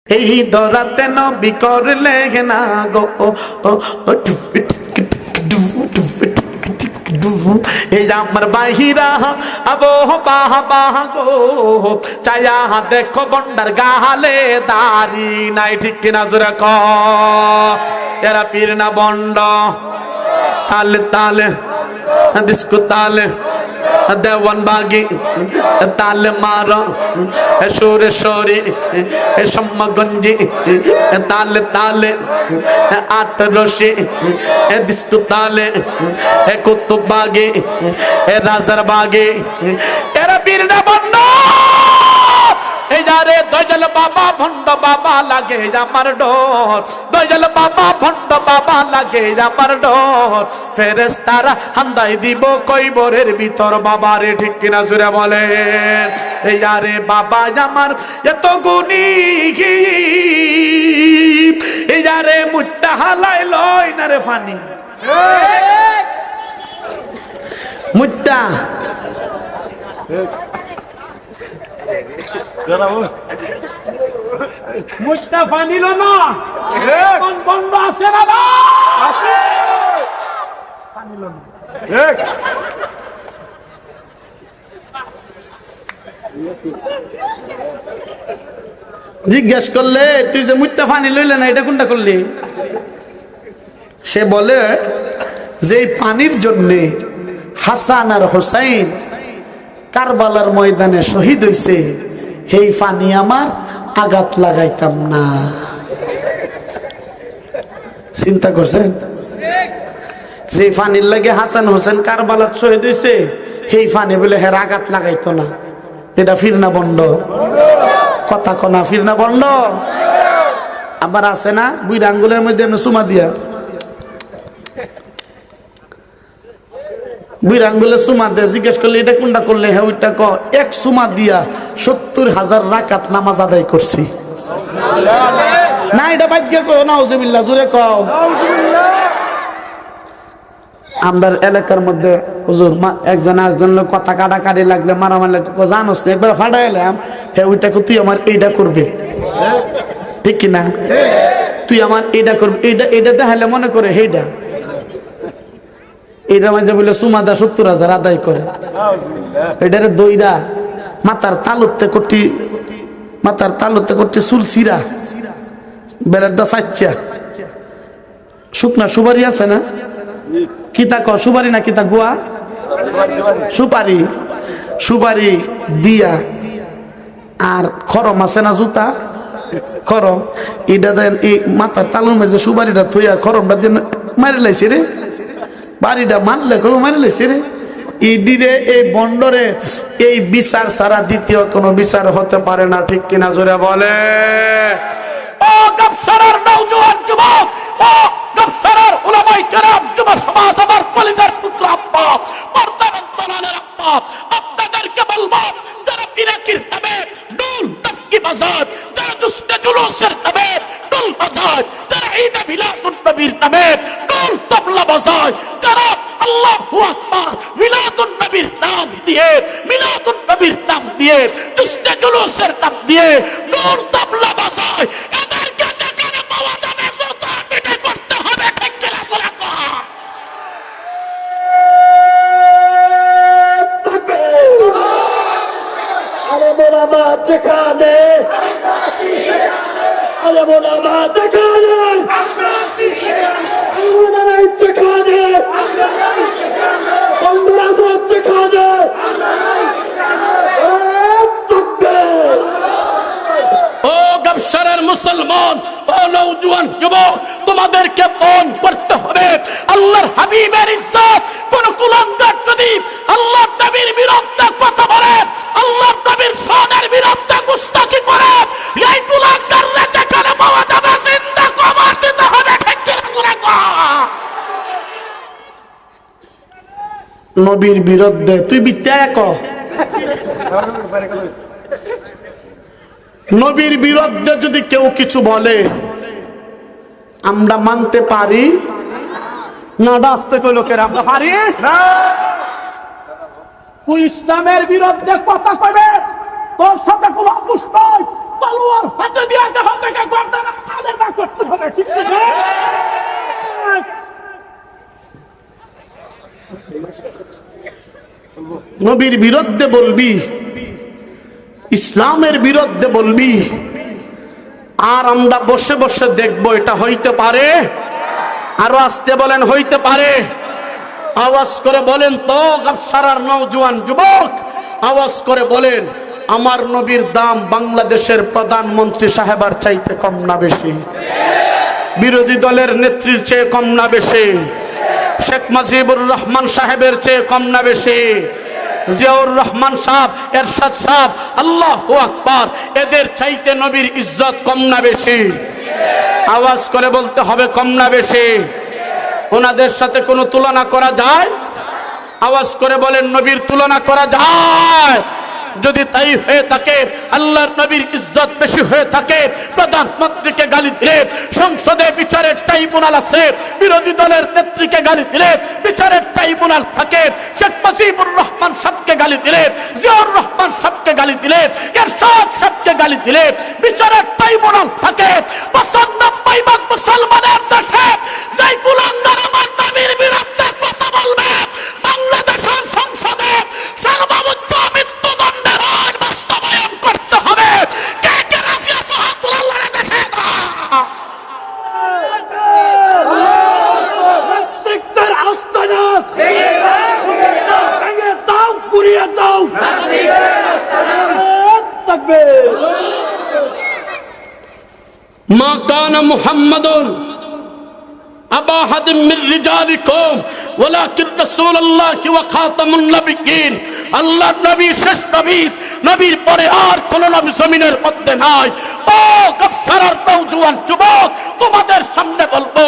এই দরাতে নবী করলে না গো এই আমার বাহিরা আবো বাবা গো চায়া দেখো বন্ডার গালে দাড়ি নাই, ঠিক কিনা জোরে ক। এরা পীর না বন্ড, তালে তালে ডিস্কো তালে দেওয়ান বাগি তালে মারো সুরে সরি সম্মগঞ্জি তালে তালে আট রশি ডিস্কো তালে কুতুব বাগে রাজার বাগে। এরা বীর না বন্ড, এই যারে দয়াল বাবা ভণ্ড বাবা লাগে আমার ডর, দয়াল বাবা ভণ্ড বাবা লাগে আমার ডর। ফেরেশতারা হান্দাই দিব কইবরের ভিতর বাবারে, ঠিক কিনা জুড়ে বলেন। এই যারে বাবা আমার এত গুণী, এই যারে মুট্টা হালাই লয় না রে ফানি মুট্টা মুস্তাফা নিল না, এখন বন্ধ আছে না আছে পানিল না। জিজ্ঞেস করলে তুই যে মুত্তা পানি লইলে না, এটা কোনটা করলি? সে বলে যে পানির জন্য হাসান আর হোসাইন কারবালার ময়দানে শহীদ হইছে, এই পানি আমার আঘাত লাগাইতাম না। চিন্তা করছেন? যে পানির লাগে হাসান হোসেন কারবালাত শহীদ হইছে, সেই পানি বলে হের আঘাত লাগাইতো না। এটা ফিরনা বন্ড কথা কনা, ফিরনা বন্ড। আবার আছে না বুড়া আঙ্গুলের মধ্যে সুমা দিয়া, বুড়া আঙ্গুলের সুমা দিয়ে জিজ্ঞেস করলে এটা কোনটা করলে, হ্যাঁ ওইটা ক। এক সুমা দিয়া 70,000 রাকাত নামাজ আদায় করছি। না এটা বাদ গিয়ে কো নাউজুবিল্লাহ, জোরে কও। আমরা এলাকার মধ্যে হুজুর একজন আরেকজন লোক কথা কাটাকাটি লাগলে মারামারি লাগলে জানোস না, একবার ফাটা এলাম, হ্যাঁ ওইটাকে তুই আমার এইটা করবে, ঠিক কিনা? তুই আমার এইটা করবি, এইটা দেখাইলে মনে করে সেইটা এইটা মাঝে বলে সুমাদা 70,000 আদায় করে। এটারে দইরা মাথার তালুতে করতে চুল সিরা বেলাটা সাচ্চা শুকনা সুপারি আছে না, কিতা ক সুপারি না কিতা গুয়া সুপারি দিয়া আর খরম আছে না জুতা খরম, এটা দেন এই মাথার তালুর মাঝে সুপারিটা থইয়া খরমটা দিয়ে মারি লাইছে রে, বাড়িটা মারলে কোনো মারি লাইছে রে। ইডিরে এই বন্ডরে এই বিচার ছাড়া দ্বিতীয় কোনো বিচার হতে পারে না, ঠিক কিনা জোরে বলে। ও গাবসারার নওজোয়ান যুবক, ও গাবসারার উলামায়ে কেরাম, যুব সমাজ, আমার কলিজার পুত্র আব্বা, পর্দার দলালের আব্বা, আপনাদেরকে বলবো যারা পিরাকির নামে ডোল তফকি বাজাত, যারা জুসনে জুলুসের নামে ডোল বাজাত, যারা ঈদে মিলাদুন নবীর নামে ডোল তবলা বাজায়, যারা আল্লাহু আকবার মিলাদুন নবীর নাম দিয়ে, মিলাদুন নবীর নাম দিয়ে, জুসনে জুলুসের নাম দিয়ে ডোল তবলা বাজায়, এদেরকে যেখানে পাওয়া যাবে জোতা পিটা করতে হবে, ঠিক কিনা জোরে কও। আরে মোরা মা যেখানে, আরে মোরা মা যেখানে, আমরা নাই যেখানে, বন্ধুরা সব যেখানে, ও গাবসারের মুসলমান, ও নওজোয়ান যুবক, তোমাদেরকে মন করতে হবে আল্লাহর হাবিবের ইজ্জত। কোন কুলাঙ্গার যদি আল্লাহর নবীর বিরুদ্ধে কথা বলে, আল্লাহর নবীর শানের বিরুদ্ধে গুস্তাখি করে, এই কুলাঙ্গাররা যেখানে পাওয়া যাবে জিন্দা কবর দিতে হবে, ঠিক কিনা জোরে কও। নবীর বিরুদ্ধে তুই বিদ্যা ক, নবীর বিরুদ্ধে যদি কেউ কিছু বলে আমরা মানতে পারি না? আসতে কই লোকের আমরা পারি না। তুই ইসলামের বিরুদ্ধে কথা কইবে, তোর সাথে কোনো আপোষ নাই, তলোয়ার হাতে দিয়ে দেখা থেকে নবীর বিরুদ্ধে বলবি, ইসলামের বিরুদ্ধে বলবি, আর আমরা বসে বসে দেখবো এটা হইতে পারে? আরো আসতে বলেন, হইতে পারে? আওয়াজ করে বলেন তো গাবসারার নওজোয়ান যুবক, আওয়াজ করে বলেন, আমার নবীর দাম বাংলাদেশের প্রধানমন্ত্রী সাহেবার চাইতে কম না বেশি? বিরোধী দলের নেত্রীর চেয়ে কম না বেশি? শেখ মুজিবুর রহমান সাহেবের চেয়ে কম না বেশি? জিয়াউর রহমান সাহেব, এরশাদ সাহেব, আল্লাহু আকবার, এদের চাইতে নবীর ইজ্জত কম না বেশি? আওয়াজ করে বলতে হবে, কম না বেশি? ওনাদের সাথে কোনো তুলনা করা যায়? আওয়াজ করে বলেন, নবীর তুলনা করা যায়? যদি তাই হয়ে থাকে, আল্লাহর নবীর ইজ্জত বেশি হয়ে থাকে, প্রধানমন্ত্রীকে গালি দিলে সংসদে বিচারের ট্রাইব্যুনাল আছে, বিরোধী দলের নেত্রীকে গালি দিলে বিচারের ট্রাইব্যুনাল থাকে, শেখ মুজিবুর রহমান সাহেবকে গালি দিলে, জিয়াউর রহমান সাহেবকে গালি দিলে, এরশাদ সাহেবকে গালি দিলে বিচারের ট্রাইব্যুনাল থাকে। ৯৫ ভাগ মুসলমানের দেশে যেই কুলাঙ্গার আমার নবীর বিরুদ্ধে কথা বলবে, বাংলাদেশের সংসদে সর্বোচ্চ মৃত্যুদণ্ডের আইন বাস্তবায়ন করতে হবে। কে কে রাজি আছো? হাত তোলার দেখে নাস্তিকদের আস্তানা ভেঙে দাও, গুড়িয়ে দাও। তাকবীর। মা কানা মুহাম্মাদুন আবা হাদিম মির রিজালিকুম ওয়ালাকিন রাসূলুল্লাহি ওয়া খাতামুন নবিয়্যিন। আল্লাহর নবী শেষ নবী, নবীর পরে আর কোন নবী জমিনের মধ্যে নাই। ও গাবসারার নওজোয়ান যুবক, তোমাদের সামনে বলবো,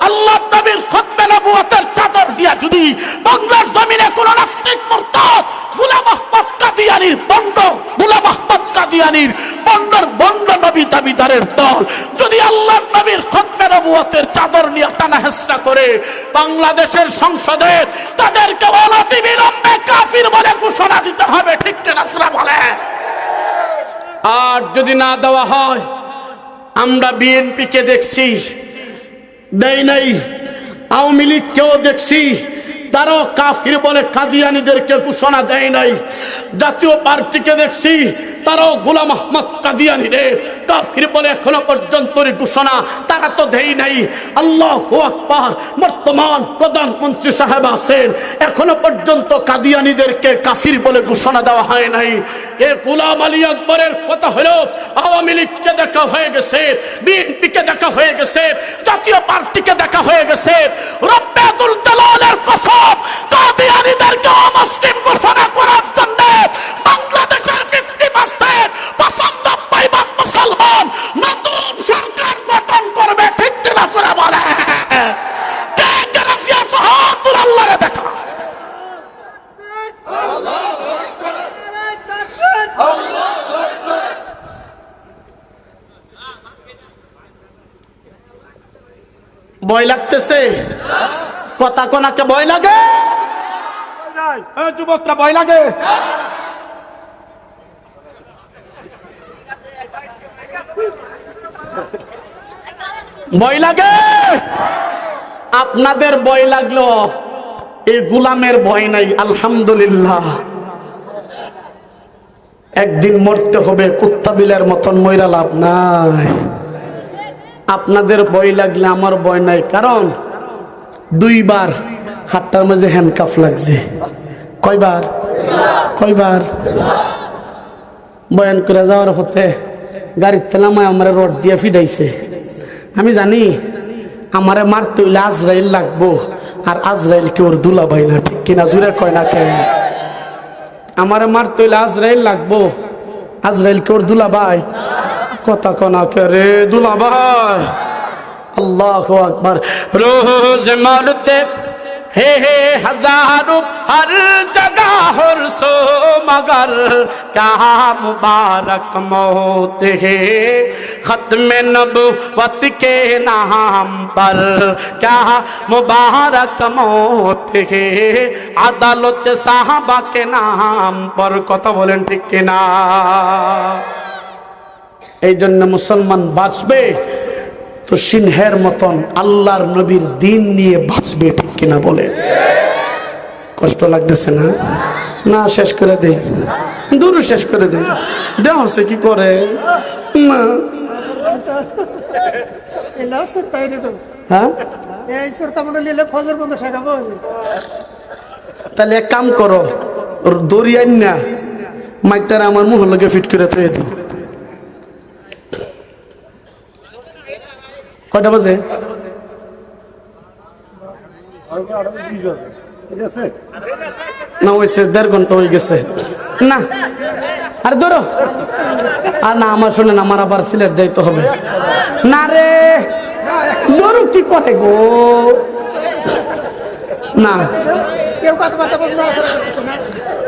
আল্লাহর নবীর খুতবে নবুয়তের চাদর দিয়া যদি বাংলার জমিনে কোন নাস্তিক মুরতাদ গোলাম আহমদ কাদিয়ানীর বন্ড, গোলাম আহমদ কাদিয়ানীর বন্ড নবী দাবিদারের দল যদি আল্লাহর নবীর খুতবে নবুয়তের চাদর নিয়ে টানা হেসরা করে বাংলাদেশের সংসদে, তাদেরকে অনতিবিলম্বে কাফির বলে ঘোষণা দিতে হবে। ঠিক কিনা সুরা বলে? আর যদি না দেওয়া হয়, আমরা বিএনপি কে দেখছি দেয় নাই, আওয়ামী লীগকেও দেখছি তারাও কাফির বলে কাদিয়ানীদেরকে ঘোষণা দেয় নাই, জাতীয় পার্টিকে দেখছি তারাও গোলাম আহমদ কাদিয়ানীরে কাফির বলে এখনো পর্যন্ত ঘোষণা তারা তো দেয় নাই। আল্লাহু আকবার, বর্তমান প্রধানমন্ত্রী সাহেব আছেন, এখনো পর্যন্ত কাদিয়ানীদেরকে কাফির বলে ঘোষণা দেওয়া হয় নাই। এ গোলাম আলী আকবরের কথা হলো, আওয়ামী লীগকে দেখা হয়ে গেছে, বিএনপিকে দেখা হয়ে গেছে, জাতীয় পার্টিকে দেখা হয়ে গেছে, রব্বাতুল জালালের কসম, কাদিয়ানীদেরকে অমুসলিম ঘোষণা করার জন্য বাংলাদেশের 50% ৯৫ ভাগ মুসলমান নতুন সরকার গঠন করবে। ঠিক কিনা সুরা বলে? কে কে রাজি আছো? হাত তুলে আল্লাহরে দেখা। ভয় লাগতেছে? কথা কোনাকে ভয় লাগে? যুবকরা ভয় লাগে? ভয় লাগে? আপনাদের ভয় লাগলো, এই গোলামের ভয় নাই। আলহামদুলিল্লাহ, একদিন মরতে হবে, কুত্তা বিলের মতন মইরা লাভ নাই। আপনাদের ভয় লাগলে আমার ভয় নাই, কারণ 2 বার হাতটার মাঝে হ্যান্ডকাফ লাগছে। কয়বার? বয়ান করে যাওয়ার পথে গাড়ির তেলামায় আমার রড দিয়ে ফিডাইছে। আমি জানি আমারে মারতে হইলে আজরাইল লাগবো, আর আজরাইল কে ওর দুলাভাই না। ঠিক কিনা জুড়ে কয় না কে? আমারে মারতে হইলে আজরাইল লাগবো, আজরাইল কে ওর দুলাভাই। কথা কনা কে রে দুলাভাই? আল্লাহু আকবার। রোজ মারতে हे हजारों हर जगह हर सो मगर क्या मुबारक मौत है खत्म नबुवत के नाम पर क्या मुबारक मौत है अदालत साहबा के नाम पर। কথা বলেন ঠিক কিনা? এই জন্য মুসলমান বাঁচবে তো সিংহের মতন আল্লাহর নবীর দিন নিয়ে বাঁচবে। ঠিক কিনা বলে? কষ্ট লাগতেছে না? না শেষ করে দেই, দূর শেষ করে দেই। দেহ হচ্ছে কি করে না। হ্যাঁ তাহলে এক কাম করো, দরিয়ান না মাইকটার আমার মুখ লগে ফিট করে থয়ে দিই। কয়টা বাজে? না হয়েছে 1.5 ঘন্টা হয়ে গেছে। না আর ধরো আর না, আমার শোনেন, আমার আবার সিলেট যাইতে হবে। না রে ধরো কি করে গো, না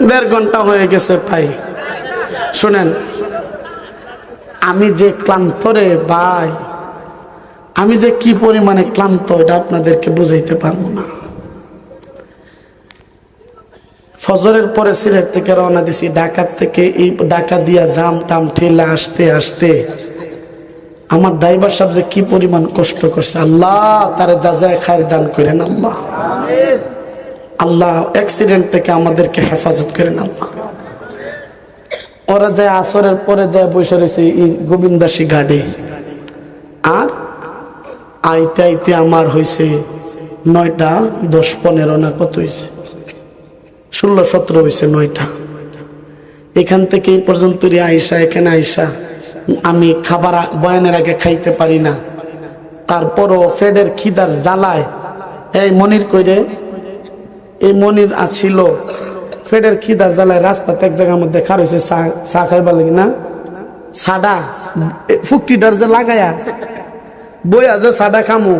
1.5 ঘন্টা হয়ে গেছে ভাই। শোনেন, আমি যে ক্লান্ত রে ভাই, আমি যে কি পরিমাণে ক্লান্ত এটা আপনাদেরকে বুঝাইতে পারবো না। ফজরের পরে সিলেট থেকে রওনা দিছি, ঢাকা থেকে, এই ঢাকা দিয়া জাম টাম ঠেলা আসতে আসতে আমার ড্রাইভার সাহেব যে কি পরিমাণ কষ্ট করছে, আল্লাহ তারে যাজায় খায়ের দান করেন আল্লাহ। আল্লাহ অ্যাক্সিডেন্ট থেকে আমাদেরকে হেফাজত করেন আল্লাহ। ওরা যায় আসরের পরে যায় বসে রয়েছে এই গোবিন্দাসী ঘাটে, আর আইতে আইতে আমার হয়েছে 9টা 10-15 না কত হয়েছে, 16-17 হয়েছে 9টা। এখান থেকে এই পর্যন্ত আইসা, এখানে আইসা আমি খাবার বয়ানের আগে খাইতে পারি না, তারপরও ফেডের খিদার জ্বালায় এই মনির কইরে, এই মনির আছিল ফেডের খিদার জ্বালায় রাস্তাতে এক জায়গার মধ্যে খার হয়েছে চা খাইবার লাগে না, সাডা ফুকটিটার যে লাগায়া বইয়া যে সাডা খামু,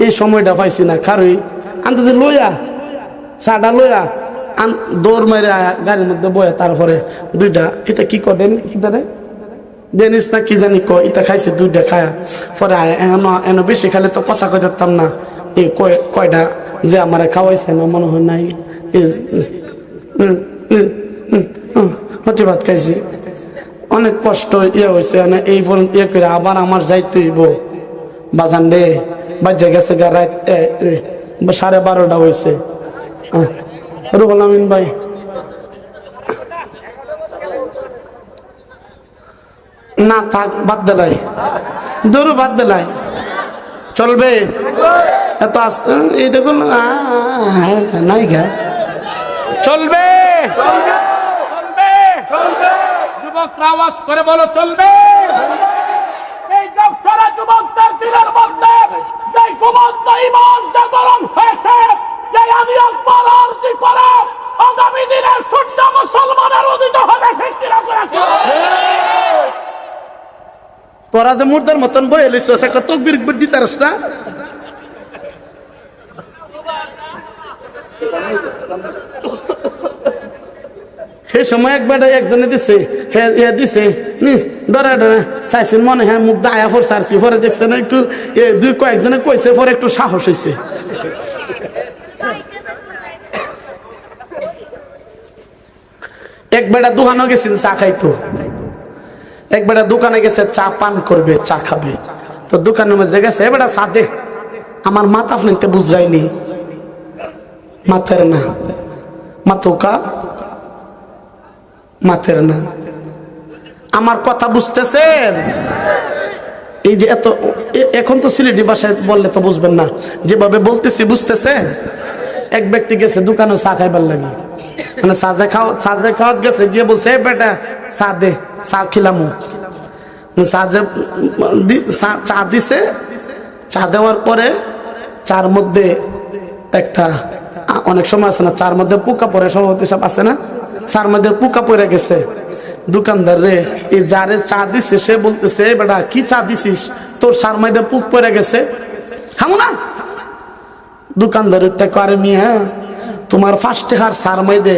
এই সময়টা পাইছি না, খারই আনতে যে লইয়া সাডা লইয়া দৌড় মেরে গাড়ির মধ্যে বয়ে, তারপরে 2টা এটা কি করেন কি ধরে ডেনিস না কি জানি এটা খাইছে, 2টা খায়া পরে এন বেশি খালে তো কথা কই যেতাম না। এই কয়টা যে আমার খাওয়াইছে না মনে হয় নাই, হতে ভাত খাইছি, অনেক কষ্ট ইয়ে হয়েছে। এই ইয়ে করে আবার আমার যাইতে হইব বাজান রে, বাজে গেছে গা রাত 12:30 হয়েছে। রুহুল আমিন ভাই না থাক, বাদ দিলাই, দূর বাদ দিলাই, চলবে এত এইটা করল নাই গা, চলবে চলবে চলবে। যুবকরা আওয়াজ করে বলো চলবে। এই সারা যুবকদের দিনের মধ্যে যে ঘুমন্ত ঈমান জাগরণ হয়েছে, যে আমি আকবার আরজি করে আগামী দিনের সূর্য মুসলমানের উদিত হবে, ঠিক কিনা করেছে? তোরা যে মুর্দার মতন বই এলিস একটা তকবীর দিতে পারস না? সেই সময় একবার একজনে দিছে, দিছে ডরা ডরা চাইছেন মনে হয় মুখ দায়া পড়ছে আর কি, পরে দেখছেন একটু কয়েকজনে কইছে, পরে একটু সাহস হয়েছে। এক বেটা দোকানে গেছিল চা খাইতো, এক বেটা দোকানে গেছে চা পান করবে, চা খাবে, তো দোকানের মধ্যে গেছে এ বেটা চা দে, আমার মাথা আপনাকে বুঝাইনি, মাথের না মাথুকা মাথের না, আমার কথা বুঝতেছেন? এই যে এত এখন তো সিলেটি ভাষায় বললে তো বুঝবেন না, যেভাবে বলতেছি বুঝতেছেন? এক ব্যক্তি গেছে দোকানে চা খাইবার লাগে, মানে সাজে খাওয়াত গেছে, গিয়ে বলছে এ বেটা চা দে, চা খিলামু। চা দিছে, চা দেওয়ার পরে চার মধ্যে একটা অনেক সময় আছে না, চার মধ্যে পোকা পড়ে, সভাপতি সব আছে না, চার মধ্যে পোকা পড়ে গেছে। দোকানদার রে এই যারে চা দিছে সে বলতেছে বেটা কি চা দিছিস, তোর চার মধ্যে পোক পড়ে গেছে, খামু না? দোকানদার করে মিয়া তোমার 5 টাকার চার মধ্যে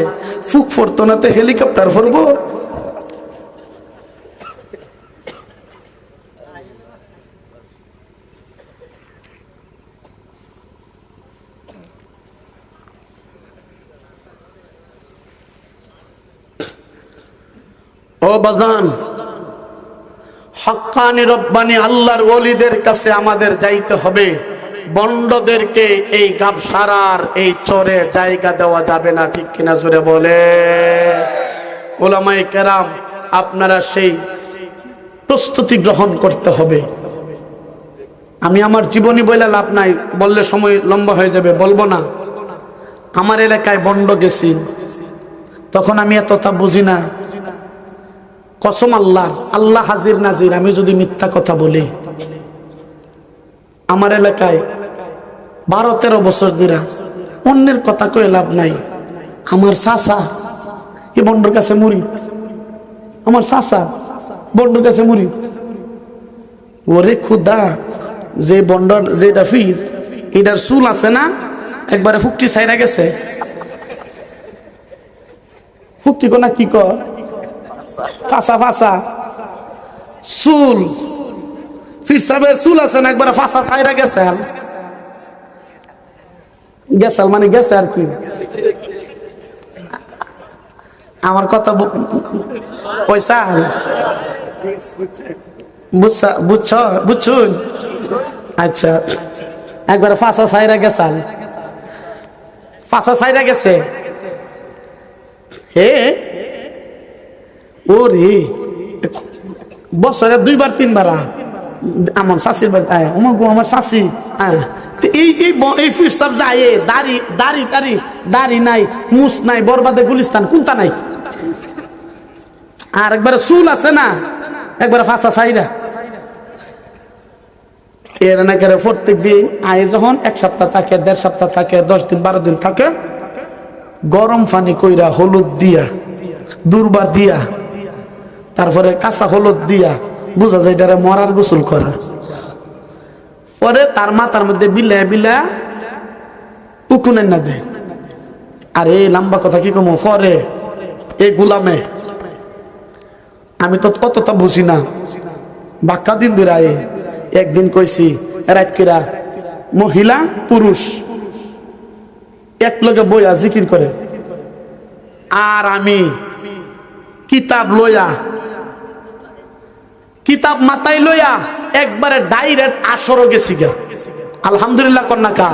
ফুক পড়তো না তো হেলিকপ্টার পড়বো? ও বাজান, হক্কানি রব্বানি আল্লাহর ওলিদের কাছে আমাদের যাইতে হবে। বন্ডদেরকে এই গাবসারার এই চরে জায়গা দেওয়া যাবে না, ঠিক কিনা জোরে বলে? ওলামায়ে কেরাম, আপনারা সেই প্রস্তুতি গ্রহণ করতে হবে। আমি আমার জীবনী বলে লাভ নাই, বললে সময় লম্বা হয়ে যাবে, বলবো না। আমার এলাকায় বন্ড গেছি, তখন আমি এতটা বুঝি না। কসম আল্লাহ, আল্লাহ হাজির নাজির, আমি যদি মিথ্যা কথা বলি, আমার এলাকায় 12-13 বছর ধরে, অন্যের কথা কয়ে লাভ নাই, আমার চাচা এই বন্ডর কাছে মুড়ি, আমার চাচা বন্ডর কাছে মুড়ি। ওরে খুদা, যে বন্ডর যেটা ফির, এটার চুল আছে না, একবারে ফুকটি ছাইরা গেছে। ফুকটি কোনা কি কর, ফাঁসা ফাঁসা চুল, ফির সাহেবের চুল আছে না, একবারে ফাঁসা ছাইরা গেছে। গেছাল মানে গেছে আর কি। আমার কথা পয়সা বুঝছুন? আচ্ছা, একবারে ফাঁসা ছাইরা গেছাল, ফাঁসা ছাইরা গেছে। হে ওরে, বছরে 2-3 আমার শাশির বাড়ি আমার শাশি, এই ফিরসাব যায়, দাড়ি নাই, মুস নাই, বরবাদে গুলিস্তান কোনটা নাই। আর একবারে চুল আছে না, একবারে ফাঁসা ছাইরা। এর না করে প্রত্যেক দিন আয় যখন 1 সপ্তাহ থাকে, 1.5 সপ্তাহ থাকে, 10 দিন 12 দিন থাকে, গরম পানি কইরা হলুদ দিয়া, দুর্বার দিয়া, তারপরে কাঁচা হলুদ দিয়া, বুঝা যায় এটারে মরার গোসল করা। পরে তার মাথার মধ্যে বিলা বিলা উকুনের না দেয়। আর এই লম্বা কথা কি কমো, পরে এই গুলামে আমি তো অতটা বুঝি না, বাক্কা দিন ধরে আয়ে একদিন কইছি রাত কইরা মহিলা পুরুষ এক লগে বইয়া জিকির করে, আর আমি কিতাব লইয়া, কিতাব মাথায় লইয়া একবারে ডাইরেক্ট আসরও গেছি গা। আলহামদুলিল্লাহ কন্যাকা,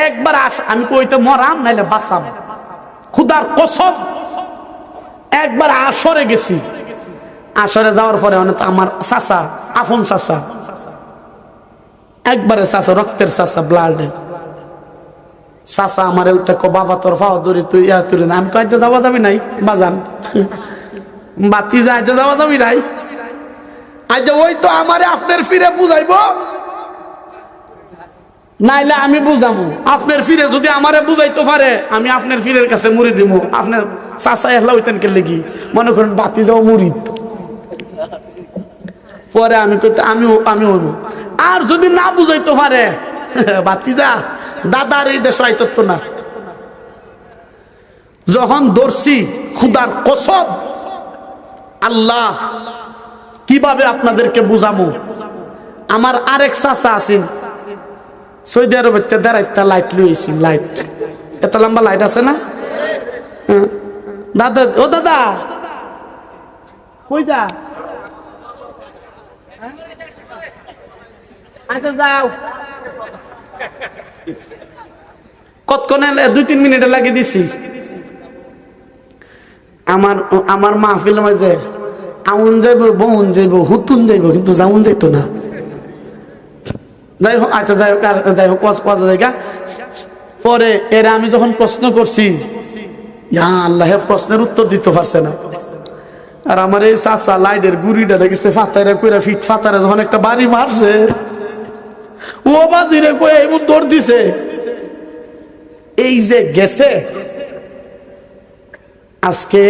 একবার আমি কইতে মরাম নাইলে বাঁচাম, খুদার কসম। একবার আসরে গেছি, আসরে যাওয়ার পরে আমার চাচা, আফন চাচা, একবারে চাচা, রক্তের চাচা, ব্লাডে চাচা আমার বাবা তোর ফাও ধরি, তুই ইয়া তুই না। আমি কইতে যাওয়া যাবি নাই বাজান, বাতি যাইতে যাওয়া যাবি নাই। আজ ওই তো আমারে আপনার ফিরে বুঝাইব, নাইলে আমি বুঝাবো। আপনার ফিরে যদি আমারে বুঝাইতে পারে, আমি আপনার ফিরের কাছে মুড়ি দিব। আপনার চাচা এহলা হইতেন কে লেগি, মনে করেন বাতি যাও মুড়ি। পরে আমি কইতে আমি হইব। আর যদি না বুঝাইতে পারে, বাতি যা দাদার এই দেশ আইতো না। যখন ধরছি, খুদার কসম আল্লাহ, কিভাবে আপনাদেরকে বুঝামু। আমার আরেক চাচা আছেন সৌদি আরবের, একটা লাইট লইছি, লাইট এত লম্বা লাইট আছে না দাদা। ও দাদা কই যা, আচ্ছা যাও, কতক্ষণে 2-3 মিনিটে লাগিয়ে দিছি। আমার মাহফিল মাঝে আউন যাইব, বউন যাইব, হুতুন যাইব, কিন্তু যাউন যাইতো না। যাই হোক, আচ্ছা যাই হোক, যাই হোক, জায়গা। পরে এরা আমি যখন প্রশ্ন করছি, আল্লাহ প্রশ্নের উত্তর দিতে পারছে না। আর আমার এই চাচা লাইটের গুড়িটা রেখেছে ফাতারে কইরা, ফিট ফাতারে যখন একটা বাড়ি মারছে, ও বাজিরে কয়ে এমন দৌড় দিছে। এই যে গেছে আজকে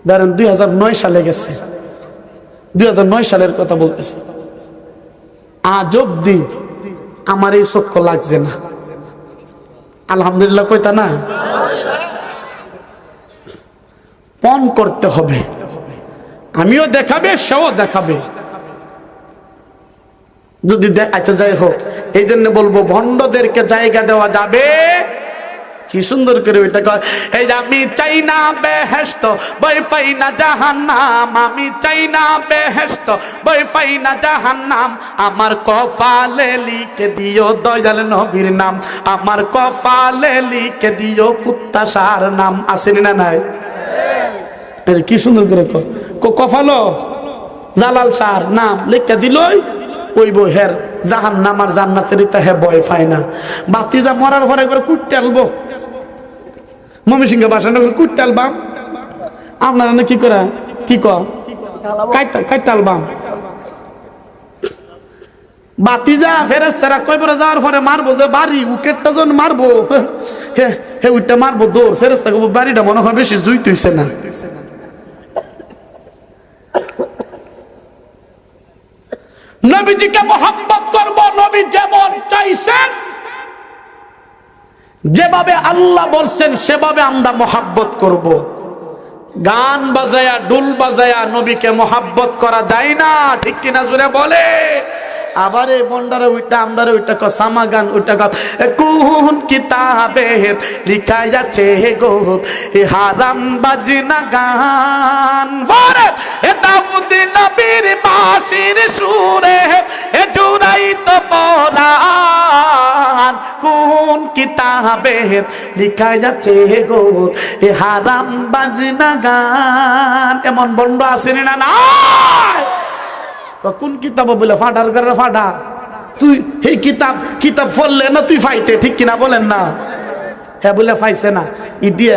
ধরেন 2009 সালে গেছে, 2009 সালের কথা বলতেছে। আজ অব্দি আমার এই চক্ষু লাগছে না। আলহামদুলিল্লাহ কইতা না, পণ করতে হবে। আমিও দেখাবে, সেও দেখাবে। যদি আচ্ছা যাই হোক, এই জন্য বলবো ভণ্ডদেরকে জায়গা দেওয়া যাবে কি সুন্দর করে ওইটা কয়, এই যে আমি চাই না বেহেশত ভয় পাই না জাহান্নাম, আমি চাই না বেহেশত ভয় পাই না জাহান্নাম, আমার কপালে লিখে দিও দয়াল নবীর নাম, আমার কপালে লিখে দিও কুত্তাশার নাম। আসেনি না নাই? কি সুন্দর করে কপালো জালাল শাহর নাম লিখে দিলই ওই বই হের জাহান্নাম আর জান্নাতের ইতা হে ভয় পায় না। বাতিজা মরার পরে একবার কুটতে আলবো, ময়মনসিংহ বাসানো কুটতে আলবাম, আপনারা না কি করে কি কাইটা আলবাম বাতিজা ফেরেশতারা কয়বার যাওয়ার পরে মারবো যে বাড়ি উকেটটা জন মারবো, হে ওইটা মারবো দৌড়, ফেরেশতা কব বাড়িটা মনে হয় বেশি জুই তুইছে না। নবীজিকে মহব্বত করব, নবী যেমন চাইছেন, যেভাবে আল্লাহ বলছেন সেভাবে আমরা মহব্বত করব। গান বাজায়া ডুল বাজায়া নবীকে মহব্বত করা যায় না, ঠিক কিনা জোরে বলে। আবার এই বন্ডারে ওইটা আমরারে ওইটা সামা গান ওইটা কোন কিতাবে লিখা আছে গো এ হারাম বাজনা গান, এ দাউদ নবীর বাঁশির সুরে এ জুড়াই তো পরাণ, কোন কিতাবে লিখা আছে গো এ হারাম বাজনা গান। এমন বন্ড আসেনি না নাই? কোন কিতাব বলে ফাটার করে ফাটা, তুই এই কিতাব পড়লে না তুই ফাইতে, ঠিক কিনা বলেন না? হ্যাঁ বলে ফাইছে না ই দিয়ে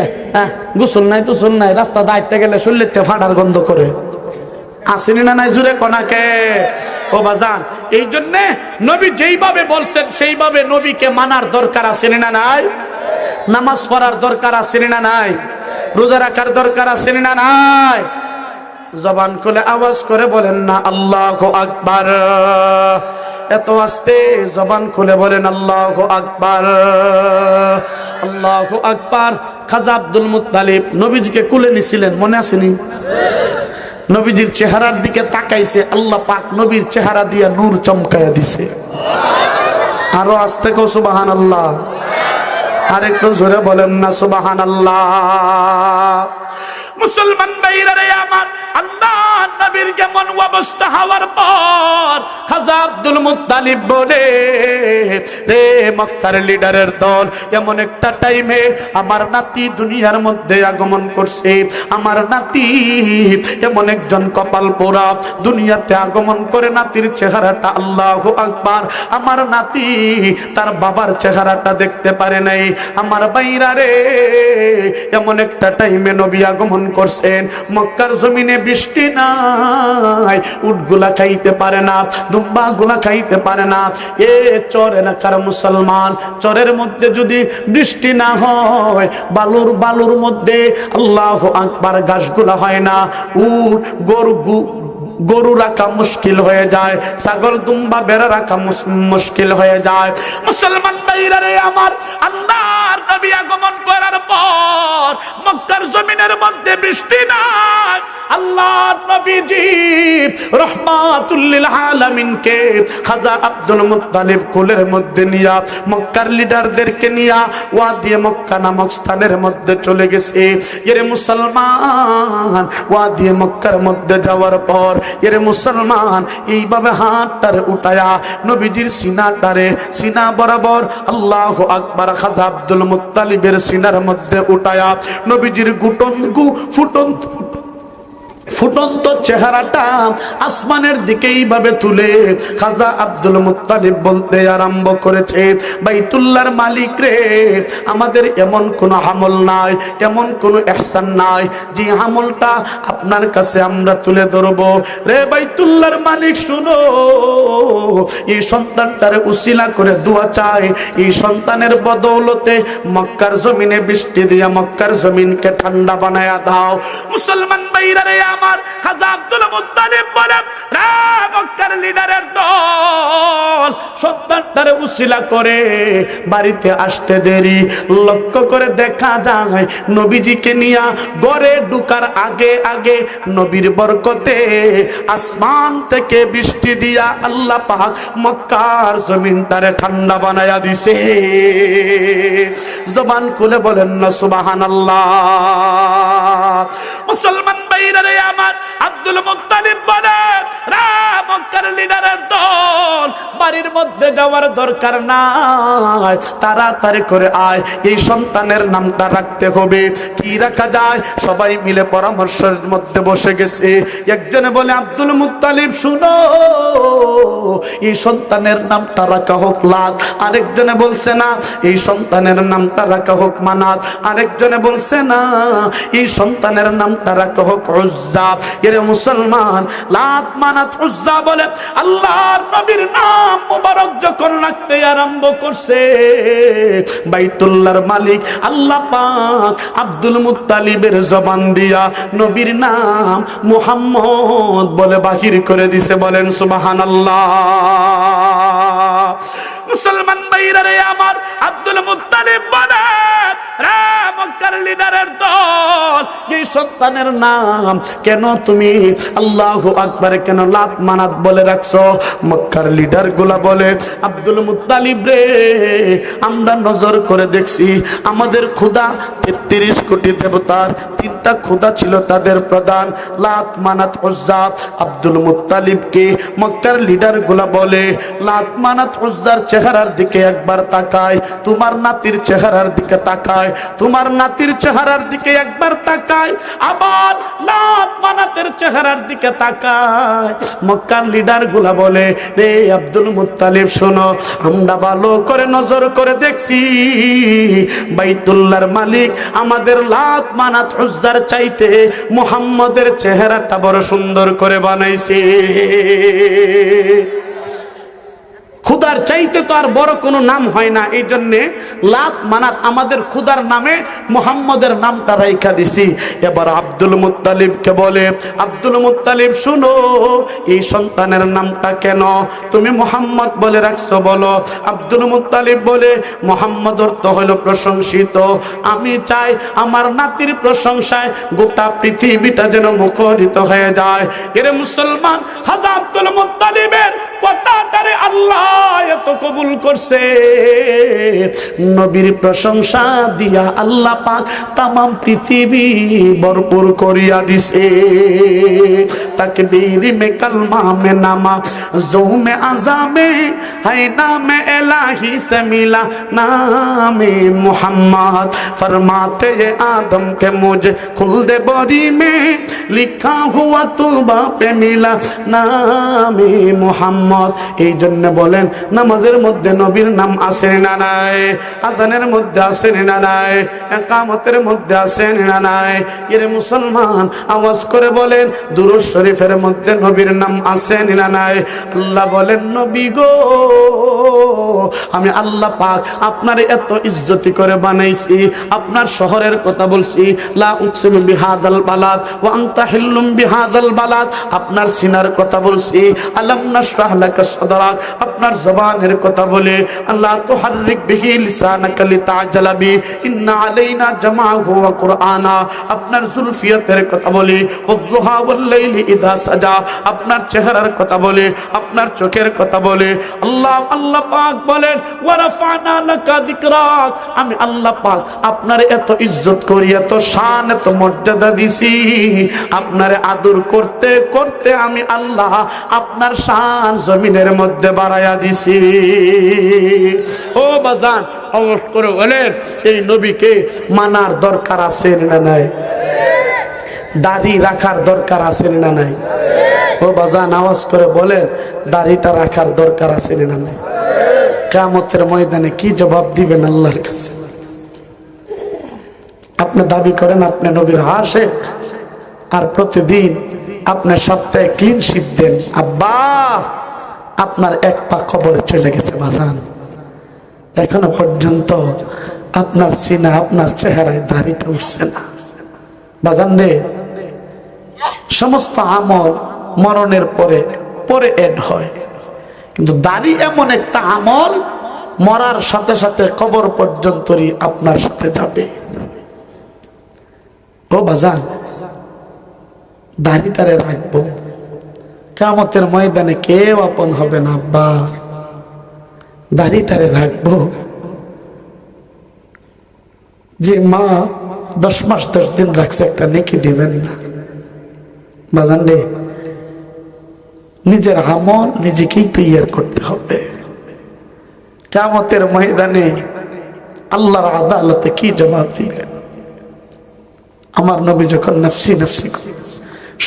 গোসল নাই টুসল নাই, রাস্তা দায়িত্বে গেলে শরীরতে ফাটার গন্ধ করে। আসেনি না নাই জুড়ে কোনাকে ও বাজান। এই জন্যে নবী যেইভাবে বলছেন সেইভাবে নবীকে মানার দরকার আসেনি না নাই? নামাজ পড়ার দরকার আসেনি না নাই? রোজা রাখার দরকার আসেনি না নাই? জবান খুলে আওয়াজ করে বলেন না আল্লাহু আকবার, এত আস্তে জবান খুলে বলেন আল্লাহু আকবার, আল্লাহু আকবার। খাজা আব্দুল মুত্তালিব নবীজিকে কুলে নিছিলেন, মনে আসেনি? নবীজির চেহারার দিকে তাকাইছে, আল্লাহ পাক নবীর চেহারা দিয়া নূর চমকায়া দিছে। আরো আস্তে কো সুবহানাল্লাহ, আরেকটু জোরে বলেন না সুবহানাল্লাহ। মুসলমান ভাইরা রে আমার, আল্লাহ নবীর যেমন অবস্থা হওয়ার পর খাজা আব্দুল মুত্তালিব বলে, রে মক্কার লিডারের দল, এমন একটা টাইমে আমার নাতি দুনিয়ার মধ্যে আগমন করছে, আমার নাতি এমন একজন কপাল পোড়া দুনিয়াতে আগমন করে, নাতির চেহারাটা আল্লাহু আকবার, আমার নাতি তার বাবার চেহারাটা দেখতে পারে নাই। আমার ভাইরা রে, এমন একটা টাইমে নবী আগমন করছেন, মক্কার জমিনে বৃষ্টি নাই, উটগুলা খাইতে পারে না, দুম্বা গুলা খাইতে পারে না। এ চর এলাকার মুসলমান, চরের মধ্যে যদি বৃষ্টি না হয়, বালুর মধ্যে আল্লাহু আকবার ঘাসগুলা হয় না, উট গরু রাখা মুশকিল হয়ে যায়, ছাগল দুম্বা বেড়া রাখা মুশকিল হয়ে যায়। মুসলমান ভাইরা রে আমার, আল্লাহর নবী আগমন করার পর মক্কার জমিনের মধ্যে বৃষ্টি নাই। আল্লাহর নবীজি রাহমাতুল লিল আলামিনকে খাজা আব্দুল মুত্তালিব কোলের মধ্যে নিয়া মক্কার লিডারদেরকে নিয়া ওয়াদি মক্কা নামক স্থানের মধ্যে চলে গেছে। এর মুসলমান ওয়াদি মক্কার মধ্যে যাওয়ার পর এরে মুসলমান এইভাবে হাতটারে উঠায়া নবীজির সিনা বরাবর আল্লাহু আকবার খাজা আব্দুল মুত্তালিবের সিনার মধ্যে উঠায়া নবীজির ফুটন্ত চেহারাটা আসমানের দিকে এইভাবে তুলে খাজা আব্দুল মুত্তালিব বলতে আরম্ভ করেছে, বাইতুল্লাহর মালিক রে, আমাদের এমন কোন আমল নাই, এমন কোন ইহসান নাই যে আমলটা আপনার কাছে আমরা তুলে ধরবো। রে বাইতুল্লাহর মালিক শুনো, এই সন্তানটারে উসিলা করে দোয়া চাই, এই সন্তানের বদৌলতে মক্কার জমিনে বৃষ্টি দিয়া মক্কার জমিনকে ঠান্ডা বানায়া দাও। মুসলমান ভাইরা রে আমার, খাজা আব্দুল মুত্তালিব বলেন, রে মক্কার লিডারের দল, সন্তানটারে উসিলা করে বাড়িতে আসতে দেরি, লক্ষ্য করে দেখা যায় নবীজিকে নিয়া ঘরে ঢুকার আগে আগে নবীর বরকতে আসমান থেকে বৃষ্টি দিয়া আল্লাহ পাক মক্কার জমিনটারে ঠান্ডা বানায়া দিছে। জবান খুলে বলেন না সুবহানাল্লাহ। মুসলমান ভাইরা রে আমার, আব্দুল মুত্তালিব বলে মক্কার লিডারের দল বাড়ির মধ্যে যাওয়ার দরকার নাই, তাড়াতাড়ি করে আয়, এই সন্তানের নামটা রাখতে হবে। কি রাখা যায়? সবাই মিলে পরামর্শের মধ্যে বসে গেছে। একজনে বলে আব্দুল মুত্তালিব শুনো, এই সন্তানের নামটা রাখা হোক লাত। আরেকজনে বলছে না, এই সন্তানের নামটা রাখা হোক মানাত। আরেকজনে বলছে না, এই সন্তানের নামটা রাখা হোক উজ্জা। এরে মুসলমান, লাত মানাত উজ্জা বলে আল্লাহর নবীর নাম মুবারক যখন রাখতে আরম্ভ করছে, বাইতুল্লাহর মালিক আল্লাহ পাক আব্দুল মুত্তালিবের জবান দিয়া নবীর নাম মুহাম্মদ বলে বাহির করে দিছে। বলেন সুবহানাল্লাহ। মুসলমান ভাইরা রে আমার, আব্দুল মুত্তালিব বলে মক্কার লিডারের দল, এই সন্তানের নাম কেন তুমি আল্লাহু আকবার কেন লাত মানাত বলে রাখছো? মক্কার লিডার গুলা বলে আব্দুল মুত্তালিব রে, আমরা নজর করে দেখছি আমাদের খোদা 33 কোটি দেবতার 3টা খোদা ছিল তাদের প্রধান লাত মানাত উজ্জা। আব্দুল মুত্তালিবকে মক্কার লিডার গুলা বলে লাত মানাত উজ্জার চেহারার দিকে একবার তাকায়, তোমার নাতির চেহারার দিকে তাকায়, তোমার নাতির চেহারার দিকে একবার তাকায়, আবার লাত মানাতের চেহারার দিকে তাকায়। মক্কার লিডার গুলা বলে রে আব্দুল মুত্তালিব শোনো, আমরা ভালো করে নজর করে দেখছি বাইতুল্লাহর মালিক আমাদের লাত মানাত উজ্জার চাইতে মুহাম্মদের চেহারাটা বড় সুন্দর করে বানাইছে। খুদার চাইতে তো আর বড় কোনো নাম হয় না, এই জন্যে লাত মানাত আমাদের খুদার নামে মুহাম্মদের নামটা রাইখা দিছি। এবার আব্দুল মুত্তালিবকে বলে আব্দুল মুত্তালিব শুনো, এই সন্তানের নামটা কেন তুমি মুহাম্মদ বলে রাখছো বলো? আব্দুল মুত্তালিব বলে মুহাম্মদ অর্থ হলো প্রশংসিত, আমি চাই আমার নাতির প্রশংসায় গোটা পৃথিবীটা যেন মুখরিত হয়ে যায়। এরে মুসলমান, খাজা আব্দুল মুত্তালিবের কথাটারে আল্লাহ এত কবুল করছে, নবীর প্রশংসা দিয়া আল্লাহ পাক তামাম পৃথিবী ভরপুর করিয়া দিছে। তাকবীর মে কলমা মে নামা জুমে আজামে হায় নামে ইলাহি से मिला नामे मोहम्मद, फरमाते ये आदम के मुझे खुल दे बोरी में लिखा हुआ तूबा पे मिला नामे मोहम्मद। এই জন্য বলেন নামাজের মধ্যে নবীর নাম আছে না নাই? আযানের মধ্যে আছে না নাই? ইকামতের মধ্যে আছে না নাই? এর মুসলমান আওয়াজ করে বলেন দুরূদ শরীফের মধ্যে নবীর নাম আছে না নাই? আল্লাহ বলেন নবী গো, আমি আল্লাহ পাক আপনার এত ইজ্জতি করে বানাইছি, আপনার শহরের কথা বলছি, লা উকসিমু বিহাদাল বালাদ ওয়া আনতা হিল্লুম বিহাদাল বালাদ, আপনার সিনার কথা বলছি, আলাম নাশরাহ লাকা সাদরাক, আপনার জবানের কথা বলে আল্লাহ তুহাররিক বিহি লিসানাকা লিতাআজালা বি ইন্না আলাইনা জামাআহু ওয়া কুরআনা, আপনার জুলফিয়াতের কথা বলে ওয়াদুহা ওয়াল লাইলি ইযা সাজা, আপনার চেহারার কথা বলে, আপনার চোখের কথা বলে। আল্লাহ পাক বলেন ওয়া রাফা'না লাকা যিকরাক, আমি আল্লাহ পাক আপনার এত ইজ্জত করি, এত শান, এত মর্যাদা দিছি, আপনার আদর করতে করতে আমি আল্লাহ আপনার শান জমিনের মধ্যে বাড়ায়া দিছি। ও বাজান, আওয়াজ করে বলেন এই নবীকে মানার দরকার আছে না নাই? দাড়ি রাখার দরকার আছে না নাই? ও বাজান আওয়াজ করে বলেন দাড়িটা রাখার দরকার আছে না নাই? কিয়ামতের ময়দানে কি জবাব দিবেন আল্লাহর কাছে? আপনি দাবি করেন আপনি নবীর আশিক, আর প্রতিদিন আপনি সপ্তাহে ক্লিন শিট দেন, আব্বা আপনার এক পা কবরে চলে গেছে বাজান, এখনো পর্যন্ত আপনার সিনা, আপনার চেহারায় দাড়িটা উঠছে না। বাজান রে, সমস্ত আমল মরণের পরে পরে এড হয়, কিন্তু দাড়ি এমন একটা আমল, মরার সাথে সাথে কবর পর্যন্তই আপনার সাথে যাবে। ও বাজান, দাড়িটারে রাখবো, কিয়ামতের ময়দানে কেউ আপন হবে না। আব্বা, দাড়িটারে রাখবো। যে মা 10 মাস 10 দিন রাখছে, একটা নেকি দিবেন না? বাজান রে, নিজের আমল নিজেকেই তৈয়ার করতে হবে। কিয়ামতের ময়দানে আল্লাহর আদালতে কি জবাব দিবেন? আমার নবী যখন নফসি নফসি করবে,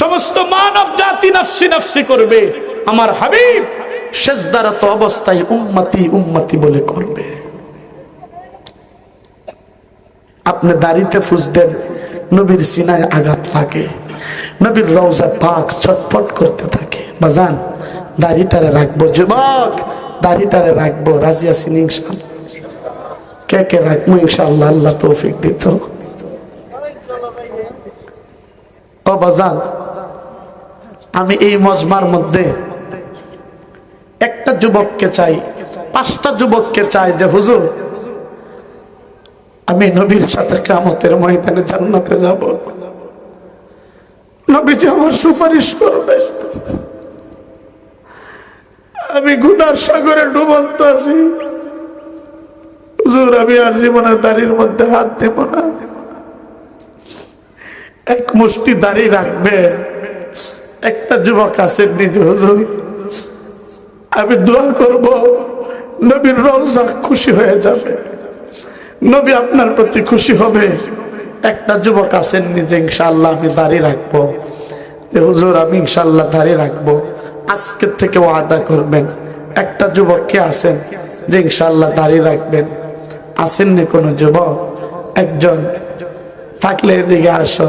সমস্ত মানব জাতি নফসি নফসি করবে, আমার হাবিব সিজদারত অবস্থায় উম্মতি উম্মতি বলে করবে। আপনি দাড়িতে ফুস দেন, নবীর সিনায় আঘাত লাগে, নবীর রওজা পাক ছটফট করতে থাকে। বাজান, দাড়িটারে রাখবো। যুবক, দাড়িটারে রাখবো। রাজি আছেন ইনশাআল্লাহ? কে কে রাখবো ইনশাআল্লাহ? আল্লাহ তৌফিক দিত। ও বাজান, আমি এই মজমার মধ্যে একটা যুবককে চাই, 5টা যুবককে চাই যে হুজুর, আমি নবীর সাথে কিয়ামতের ময়দানে জান্নাতে যাব, নবীজি আমার সুপারিশ করবে। আমি গুনার সাগরে ডুবন্ত আছি, হুজুর আমি আর জীবনের দাড়ির মধ্যে হাত দেব না। এক মুষ্টি দাড়ি রাখবেন। একটা যুবক আছে নিজে, হুজুর আমি দোয়া করব, নবীর রওজা খুশি হয়ে যাবে, নবী আপনার প্রতি খুশি হবে। একটা যুবক আছেন নিজে, ইনশাআল্লাহ আমি দাড়ি রাখবো, হুজুর আমি ইনশাআল্লাহ দাড়ি রাখবো, আজকের থেকে ওয়াদা করবেন। একটা যুবক কে আছেন যে ইনশাআল্লাহ দাড়ি রাখবেন? আসেননি কোনো যুবক? একজন থাকলে এদিকে আসো।